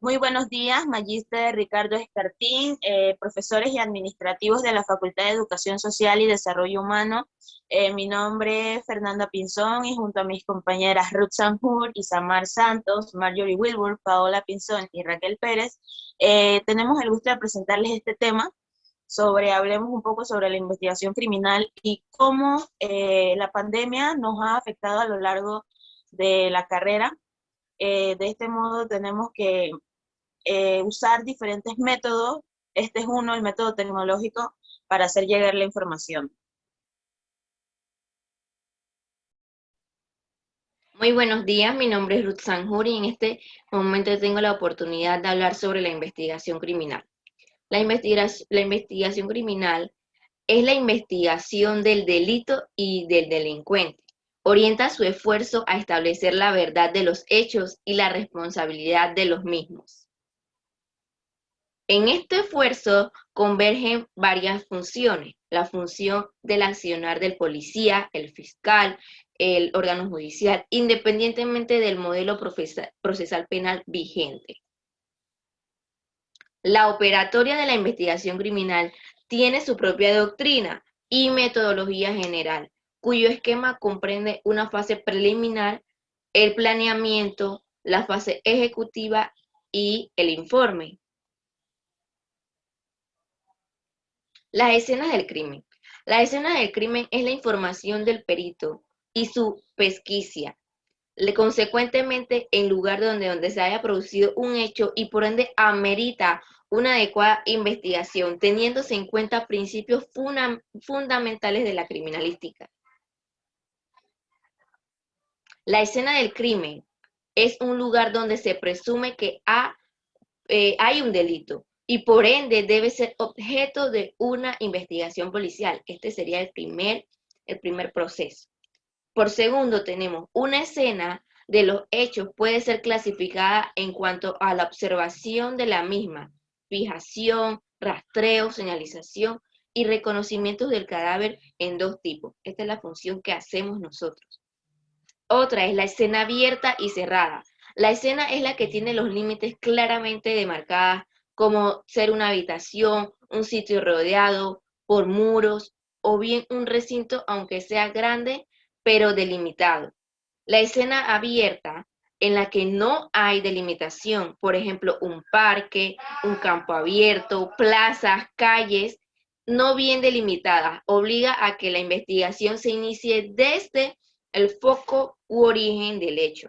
Muy buenos días, Magíster Ricardo Escartín, profesores y administrativos de la Facultad de Educación Social y Desarrollo Humano. Mi nombre es Fernanda Pinzón y junto a mis compañeras Ruth Sanjur, Isamar Santos, Marjorie Wilbur, Paola Pinzón y Raquel Pérez, tenemos el gusto de presentarles este tema hablemos un poco sobre la investigación criminal y cómo la pandemia nos ha afectado a lo largo de la carrera. De este modo tenemos que usar diferentes métodos. Este es uno, el método tecnológico, para hacer llegar la información. Muy buenos días, mi nombre es Ruth Sanjur y en este momento tengo la oportunidad de hablar sobre la investigación criminal. La investigación criminal es la investigación del delito y del delincuente. Orienta su esfuerzo a establecer la verdad de los hechos y la responsabilidad de los mismos. En este esfuerzo convergen varias funciones: la función del accionar del policía, el fiscal, el órgano judicial, independientemente del modelo procesal penal vigente. La operatoria de la investigación criminal tiene su propia doctrina y metodología general, cuyo esquema comprende una fase preliminar, el planeamiento, la fase ejecutiva y el informe. Las escenas del crimen. La escena del crimen es la información del perito y su pesquisa, consecuentemente el lugar donde se haya producido un hecho y por ende amerita una adecuada investigación, teniéndose en cuenta principios fundamentales de la criminalística. La escena del crimen es un lugar donde se presume que hay un delito y por ende debe ser objeto de una investigación policial. Este sería el primer proceso. Por segundo, tenemos una escena de los hechos puede ser clasificada en cuanto a la observación de la misma, fijación, rastreo, señalización y reconocimiento del cadáver en dos tipos. Esta es la función que hacemos nosotros. Otra es la escena abierta y cerrada. La escena es la que tiene los límites claramente demarcadas, como ser una habitación, un sitio rodeado por muros o bien un recinto, aunque sea grande, pero delimitado. La escena abierta, en la que no hay delimitación, por ejemplo, un parque, un campo abierto, plazas, calles, no bien delimitadas, obliga a que la investigación se inicie desde el foco u origen del hecho.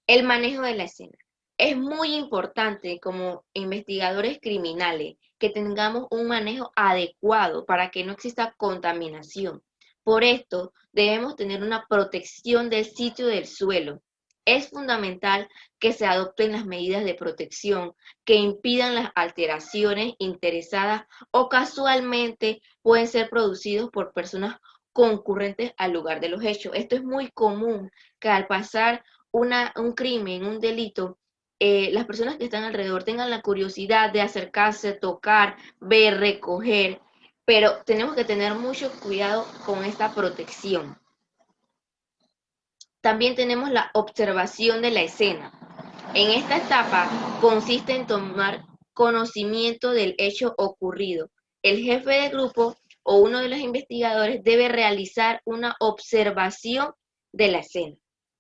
El manejo de la escena. Es muy importante como investigadores criminales que tengamos un manejo adecuado para que no exista contaminación. Por esto, debemos tener una protección del sitio del suelo. Es fundamental que se adopten las medidas de protección que impidan las alteraciones interesadas o casualmente pueden ser producidos por personas concurrentes al lugar de los hechos. Esto es muy común, que al pasar un crimen, un delito, las personas que están alrededor tengan la curiosidad de acercarse, tocar, ver, recoger, pero tenemos que tener mucho cuidado con esta protección. También tenemos la observación de la escena. En esta etapa consiste en tomar conocimiento del hecho ocurrido. El jefe de grupo o uno de los investigadores debe realizar una observación de la escena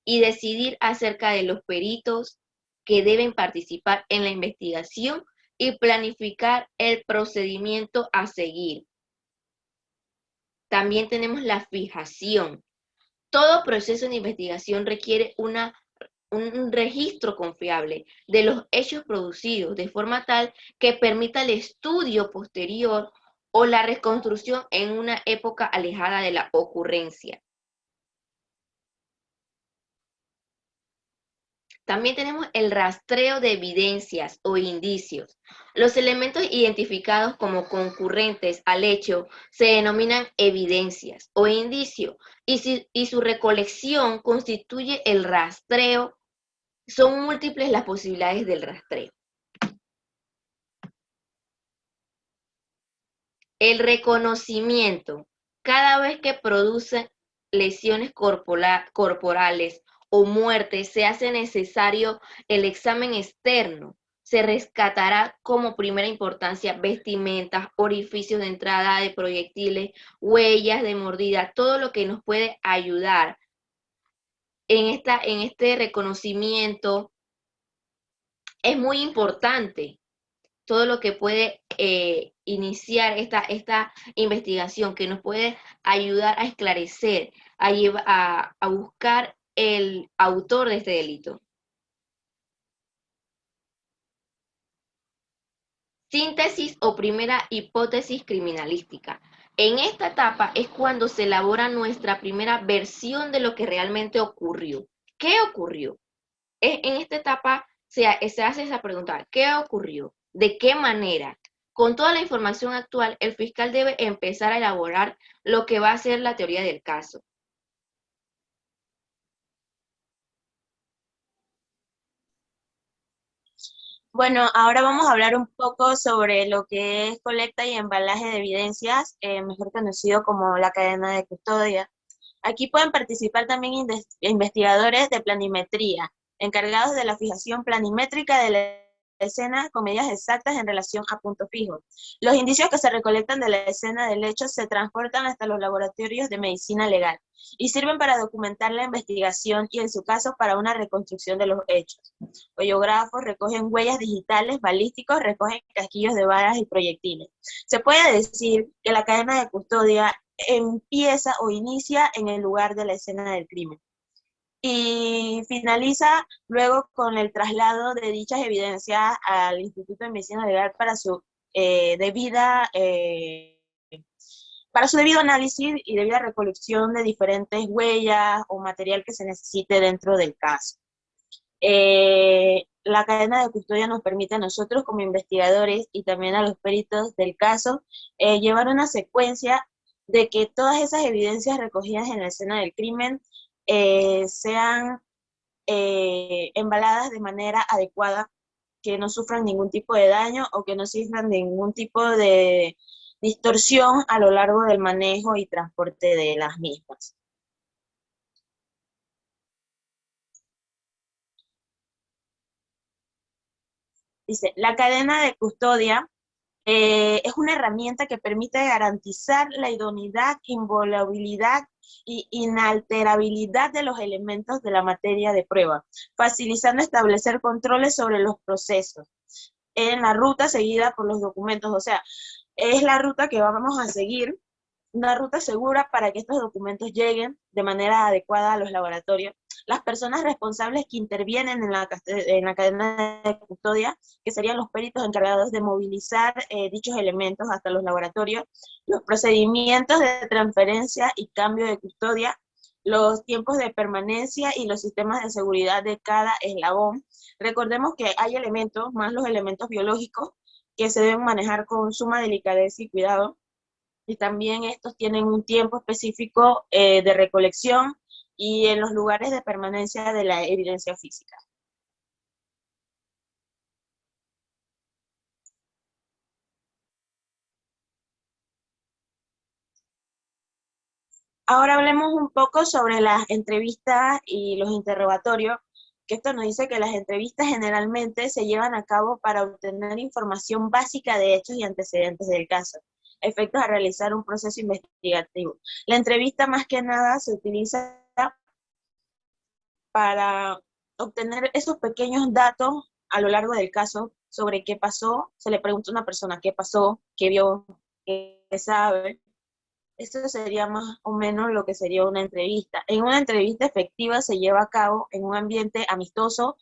y decidir acerca de los peritos que deben participar en la investigación y planificar el procedimiento a seguir. También tenemos la fijación. Todo proceso de investigación requiere un registro confiable de los hechos producidos, de forma tal que permita el estudio posterior o la reconstrucción en una época alejada de la ocurrencia. También tenemos el rastreo de evidencias o indicios. Los elementos identificados como concurrentes al hecho se denominan evidencias o indicios y su recolección constituye el rastreo. Son múltiples las posibilidades del rastreo. El reconocimiento. Cada vez que produce lesiones corporales o muerte se hace necesario el examen externo. Se rescatará como primera importancia vestimentas, orificios de entrada de proyectiles, huellas de mordida, todo lo que nos puede ayudar en este reconocimiento. Es muy importante todo lo que puede iniciar esta investigación, que nos puede ayudar a esclarecer, a buscar el autor de este delito. Síntesis o primera hipótesis criminalística. En esta etapa es cuando se elabora nuestra primera versión de lo que realmente ocurrió. ¿Qué ocurrió? En esta etapa se hace esa pregunta: ¿qué ocurrió? ¿De qué manera? Con toda la información actual, el fiscal debe empezar a elaborar lo que va a ser la teoría del caso. Bueno, ahora vamos a hablar un poco sobre lo que es colecta y embalaje de evidencias, mejor conocido como la cadena de custodia. Aquí pueden participar también investigadores de planimetría, encargados de la fijación planimétrica de la escena con medidas exactas en relación a puntos fijos. Los indicios que se recolectan de la escena del hecho se transportan hasta los laboratorios de medicina legal y sirven para documentar la investigación y, en su caso, para una reconstrucción de los hechos. Hoyógrafos recogen huellas digitales, balísticos recogen casquillos de balas y proyectiles. Se puede decir que la cadena de custodia empieza o inicia en el lugar de la escena del crimen y finaliza luego con el traslado de dichas evidencias al Instituto de Medicina Legal para su para su debido análisis y debida recolección de diferentes huellas o material que se necesite dentro del caso. La cadena de custodia nos permite a nosotros como investigadores y también a los peritos del caso llevar una secuencia de que todas esas evidencias recogidas en la escena del crimen sean embaladas de manera adecuada, que no sufran ningún tipo de daño o que no sufran ningún tipo de distorsión a lo largo del manejo y transporte de las mismas. Dice, la cadena de custodia es una herramienta que permite garantizar la idoneidad, inviolabilidad y inalterabilidad de los elementos de la materia de prueba, facilitando establecer controles sobre los procesos en la ruta seguida por los documentos. O sea, es la ruta que vamos a seguir, una ruta segura para que estos documentos lleguen de manera adecuada a los laboratorios. Las personas responsables que intervienen en la cadena de custodia, que serían los peritos encargados de movilizar dichos elementos hasta los laboratorios, los procedimientos de transferencia y cambio de custodia, los tiempos de permanencia y los sistemas de seguridad de cada eslabón. Recordemos que hay elementos, más los elementos biológicos, que se deben manejar con suma delicadeza y cuidado, y también estos tienen un tiempo específico de recolección y en los lugares de permanencia de la evidencia física. Ahora hablemos un poco sobre las entrevistas y los interrogatorios, que esto nos dice que las entrevistas generalmente se llevan a cabo para obtener información básica de hechos y antecedentes del caso, efectos a realizar un proceso investigativo. La entrevista más que nada se utiliza para obtener esos pequeños datos a lo largo del caso sobre qué pasó. Se le pregunta a una persona qué pasó, qué vio, qué sabe. Esto sería más o menos lo que sería una entrevista. En una entrevista efectiva se lleva a cabo en un ambiente amistoso,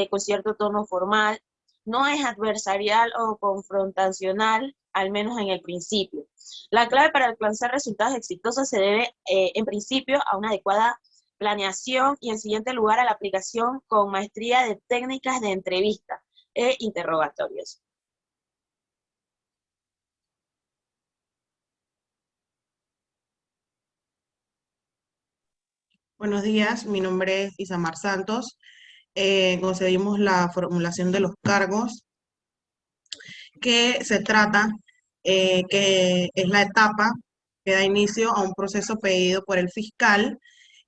con cierto tono formal. No es adversarial o confrontacional, al menos en el principio. La clave para alcanzar resultados exitosos se debe, en principio, a una adecuada planeación y, en siguiente lugar, a la aplicación con maestría de técnicas de entrevista e interrogatorios. Buenos días, mi nombre es Isamar Santos. Concedimos la formulación de los cargos, que se trata, que es la etapa que da inicio a un proceso pedido por el fiscal,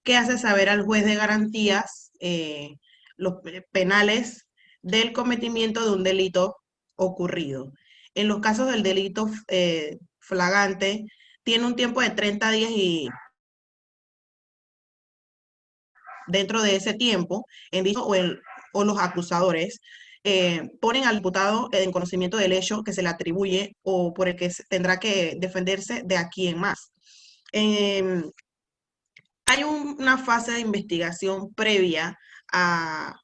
que hace saber al juez de garantías penales del cometimiento de un delito ocurrido. En los casos del delito flagrante, tiene un tiempo de 30 días y dentro de ese tiempo, o los acusadores ponen al imputado en conocimiento del hecho que se le atribuye o por el que tendrá que defenderse de aquí en más. Hay una fase de investigación previa a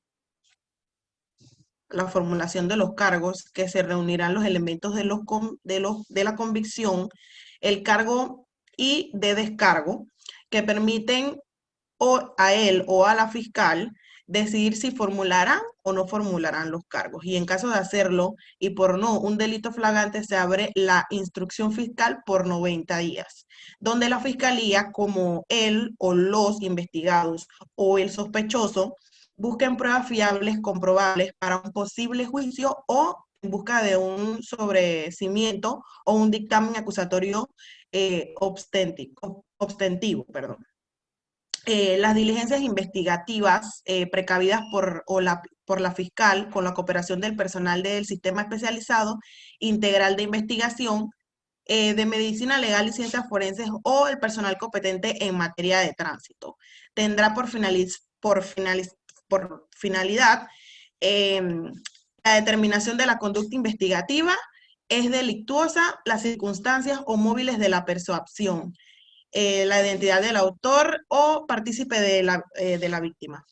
la formulación de los cargos, que se reunirán los elementos de la convicción, el cargo y de descargo, que permiten a él o a la fiscal decidir si formularán o no formularán los cargos. Y en caso de hacerlo, y por no un delito flagrante, se abre la instrucción fiscal por 90 días, donde la fiscalía, como él o los investigados o el sospechoso, busquen pruebas fiables, comprobables para un posible juicio o en busca de un sobrecimiento o un dictamen acusatorio obstentivo, perdón. Las diligencias investigativas precavidas por la fiscal con la cooperación del personal del sistema especializado integral de investigación de medicina legal y ciencias forenses o el personal competente en materia de tránsito. Tendrá por finalidad la determinación de la conducta investigativa, es delictuosa, las circunstancias o móviles de la persuasión, la identidad del autor o partícipe de la víctima.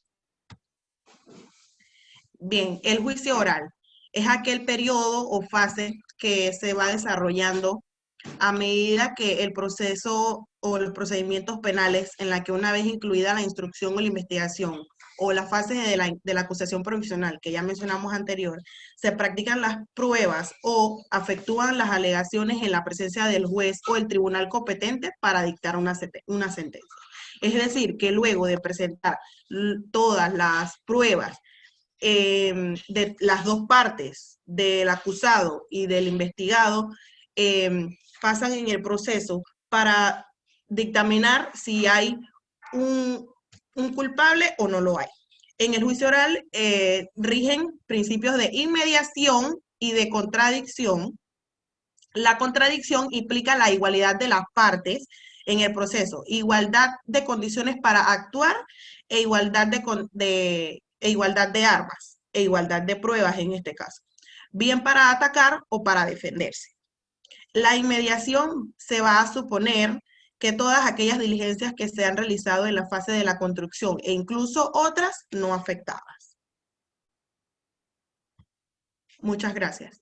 Bien, el juicio oral es aquel periodo o fase que se va desarrollando a medida que el proceso o los procedimientos penales, en la que una vez incluida la instrucción o la investigación o la fase de la acusación provisional que ya mencionamos anterior, se practican las pruebas o efectúan las alegaciones en la presencia del juez o el tribunal competente para dictar una sentencia. Es decir, que luego de presentar todas las pruebas de las dos partes, del acusado y del investigado, pasan en el proceso para dictaminar si hay un culpable o no lo hay. En el juicio oral rigen principios de inmediación y de contradicción. La contradicción implica la igualdad de las partes en el proceso, igualdad de condiciones para actuar e igualdad de armas, e igualdad de pruebas en este caso, bien para atacar o para defenderse. La inmediación se va a suponer que todas aquellas diligencias que se han realizado en la fase de la construcción e incluso otras no afectadas. Muchas gracias.